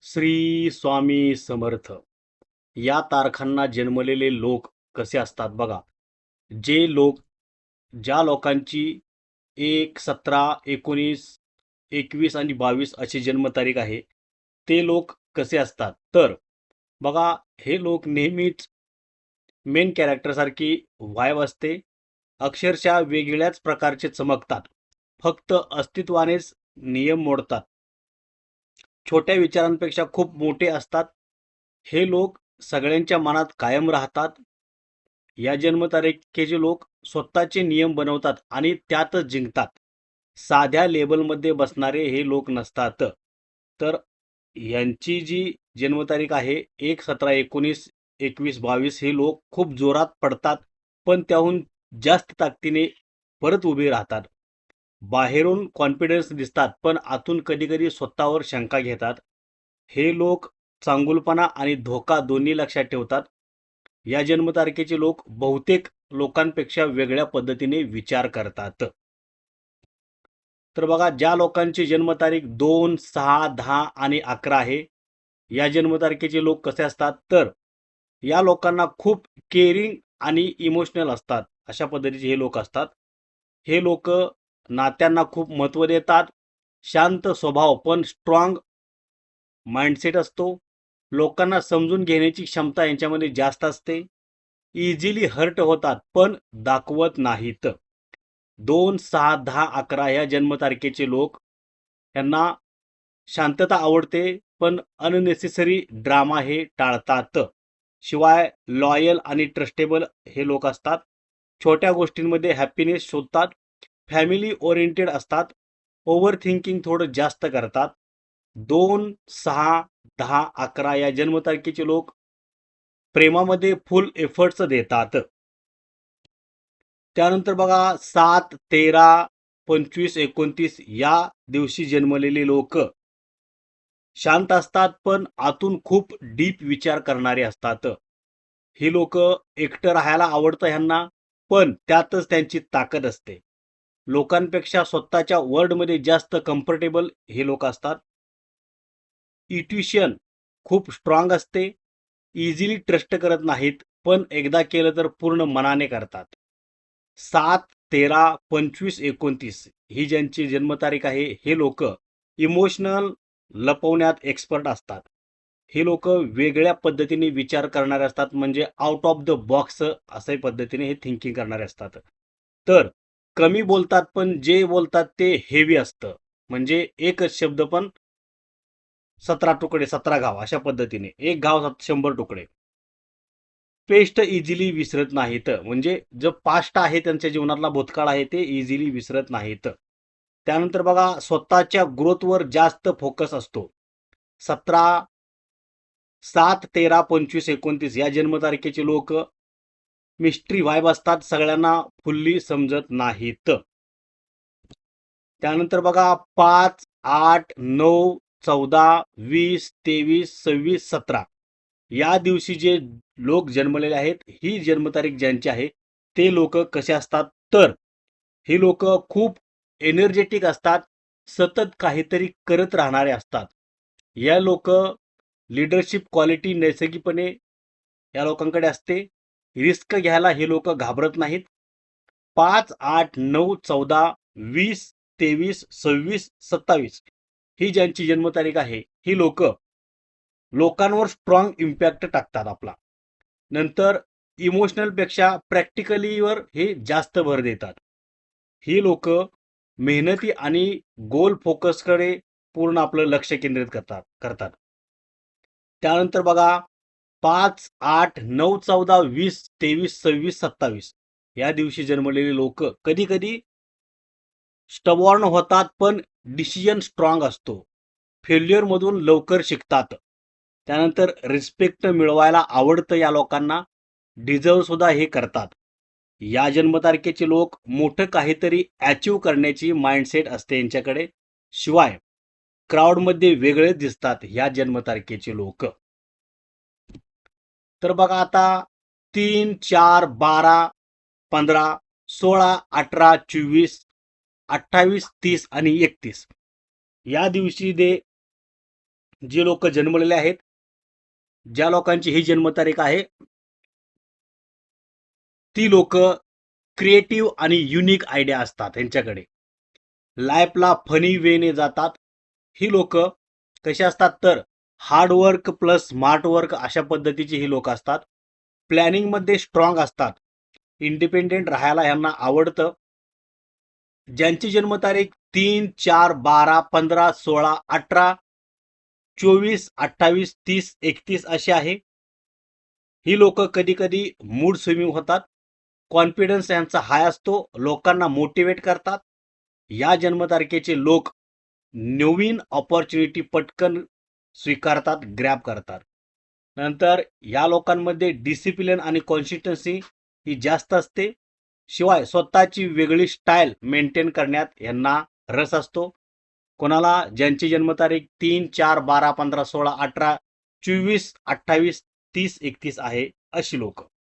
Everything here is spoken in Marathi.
श्री स्वामी समर्थ. या तारखांना जन्मलेले लोक कसे असतात बघा. जे लोक ज्या लोकांची 1, 17, 19, 21 आणि 22 अशी जन्मतारीख आहे, ते लोक कसे असतात तर बघा, हे लोक नेहमीच मेन कॅरेक्टरसारखी व्हाईब असते. अक्षरशः वेगळ्याच प्रकारचे चमकतात. फक्त अस्तित्वानेच नियम मोडतात. छोट्या विचारांपेक्षा खूप मोठे असतात. हे लोक सगळ्यांच्या मनात कायम राहतात. या जन्मतारखेचे लोक स्वतःचे नियम बनवतात आणि त्यातच जिंकतात. साध्या लेबलमध्ये बसणारे हे लोक नसतात. तर यांची जी जन्मतारीख आहे 1, 17, 19, 21, 22 हे लोक खूप जोरात पडतात, पण त्याहून जास्त ताकदीने परत उभे राहतात. बाहेरून कॉन्फिडन्स दिसतात, पण आतून कधी कधी स्वतःवर शंका घेतात. हे लोक चांगुलपणा आणि धोका दोन्ही लक्षात ठेवतात. या जन्मतारखेचे लोक बहुतेक लोकांपेक्षा वेगळ्या पद्धतीने विचार करतात. तर बघा, ज्या लोकांची जन्मतारीख 2, 6, 10 आणि 11 आहे, या जन्मतारखेचे लोक कसे असतात तर या लोकांना खूप केअरिंग आणि इमोशनल असतात. अशा पद्धतीचे हे लोक असतात. हे लोक नात्यांना खूप महत्त्व देतात. शांत स्वभाव पण स्ट्रॉंग माइंडसेट असतो. लोकांना समजून घेण्याची क्षमता यांच्यामध्ये जास्त असते. इझिली हर्ट होतात पण दाखवत नाहीत. 2, 6, 10, 11 या जन्मतारखेचे लोक यांना शांतता आवडते, पण अननेसेसरी ड्रामा हे टाळतात. शिवाय लॉयल आणि ट्रस्टेबल हे लोक असतात. छोट्या गोष्टींमध्ये हॅपीनेस शोधतात. फॅमिली ओरिएंटेड असतात. ओव्हर थिंकिंग थोडं जास्त करतात. 2, 6, 10, 11 या जन्मतारखेचे लोक प्रेमामध्ये फुल एफर्ट्स देतात. त्यानंतर बघा, 7, 13, 25, 29 या दिवशी जन्मलेले लोक शांत असतात, पण आतून खूप डीप विचार करणारे असतात. ही लोक एकटं राहायला आवडतं ह्यांना, पण त्यातच त्यांची ताकद असते. लोकांपेक्षा स्वतःच्या वर्ल्डमध्ये जास्त कम्फर्टेबल हे लोक असतात. इंट्युशन खूप स्ट्रॉंग असते. इझिली ट्रस्ट करत नाहीत, पण एकदा केलं तर पूर्ण मनाने करतात. 7, 13, 25, 29 ही ज्यांची जन्मतारीख आहे, हे लोक इमोशनल लपवण्यात एक्सपर्ट असतात. हे लोक वेगळ्या पद्धतीने विचार करणारे असतात, म्हणजे आउट ऑफ द बॉक्स अशा पद्धतीने हे थिंकिंग करणारे असतात. तर कमी बोलतात, पण जे बोलतात ते हेवी असतं. म्हणजे एकच शब्द पण 17 तुकडे 17 घाव अशा पद्धतीने. एक घाव 100 तुकडे. पेस्ट इझिली विसरत नाहीत, म्हणजे जो पास्ट आहे त्यांच्या जीवनातला भूतकाळ आहे ते इझिली विसरत नाहीत. त्यानंतर बघा, स्वतःच्या ग्रोथवर जास्त फोकस असतो. 17, 7, 13, 25, 29 या जन्मतारखेचे लोक मिस्ट्री व्हाईब असतात, सगळ्यांना फुल्ली समजत नाहीत. त्यानंतर बघा, 5, 8, 9, 14, 20, 23, 26, 17 या दिवशी जे लोक जन्मलेले आहेत, ही जन्मतारीख ज्यांची आहे, ते लोक कसे असतात तर हे लोक खूप एनर्जेटिक असतात. सतत काहीतरी करत राहणारे असतात. या लोक लीडरशिप क्वालिटी नैसर्गिकपणे या लोकांकडे असते. रिस्क घ्यायला हे लोक घाबरत नाहीत. 5, 8, 9, 14, 20, 23, 26, 27 ही ज्यांची जन्मतारीख आहे, ही लोक लोकांवर स्ट्रॉंग इम्पॅक्ट टाकतात आपला. नंतर इमोशनल पेक्षा प्रॅक्टिकलीवर हे जास्त भर देतात. ही लोक मेहनती आणि गोल फोकसकडे पूर्ण आपलं लक्ष केंद्रित करतात. त्यानंतर बघा, 5, 8, 9, 14, 20, 23, 26, 27 या दिवशी जन्मलेले लोक कधी कधी स्टबॉर्न होतात, पण डिसिजन स्ट्रॉंग असतो. फेल्युअर मधून लवकर शिकतात. त्यानंतर रिस्पेक्ट मिळवायला आवडतं या लोकांना. डिझर्व सुद्धा हे करतात. या जन्मतारखेचे लोक मोठं काहीतरी अचीव करण्याची माइंडसेट असते यांच्याकडे. शिवाय क्राऊडमध्ये वेगळे दिसतात या जन्मतारखेचे लोक. तर बघा आता, 3, 4, 12, 15, 16, 18, 24, 28, 30 आणि 31 या दिवशी जे लोक जन्मलेले आहेत, ज्या लोकांची ही जन्मतारीख आहे, ती लोक क्रिएटिव्ह आणि युनिक आयडिया असतात त्यांच्याकडे. लाईफला फनी वेने जातात. ही लोक कशी असतात तर हार्डवर्क प्लस स्मार्ट वर्क अशा पद्धतीची ही लोक असतात. प्लॅनिंगमध्ये स्ट्रॉंग असतात. इंडिपेंडेंट राहायला यांना आवडतं. ज्यांची जन्मतारीख 3, 4, 12, 15, 16, 18, 24, 28, 30, 31 अशी आहे. ही लोक कधी कधी मूड स्विंग होतात. कॉन्फिडन्स यांचा हाय असतो. लोकांना मोटिवेट करतात. या जन्मतारखेचे लोक नवीन ऑपॉर्च्युनिटी पटकन स्वीकारतात, ग्रॅब करतात. नंतर या लोकांमध्ये डिसिप्लिन आणि कॉन्सिस्टन्सी ही जास्त असते. शिवाय स्वतःची वेगळी स्टाईल मेंटेन करण्यात यांना रस असतो. कोणाला ज्यांची जन्मतारीख 3, 4, 12, 15, 16, 18, 24, 28, 30, 31 आहे अशी लोक.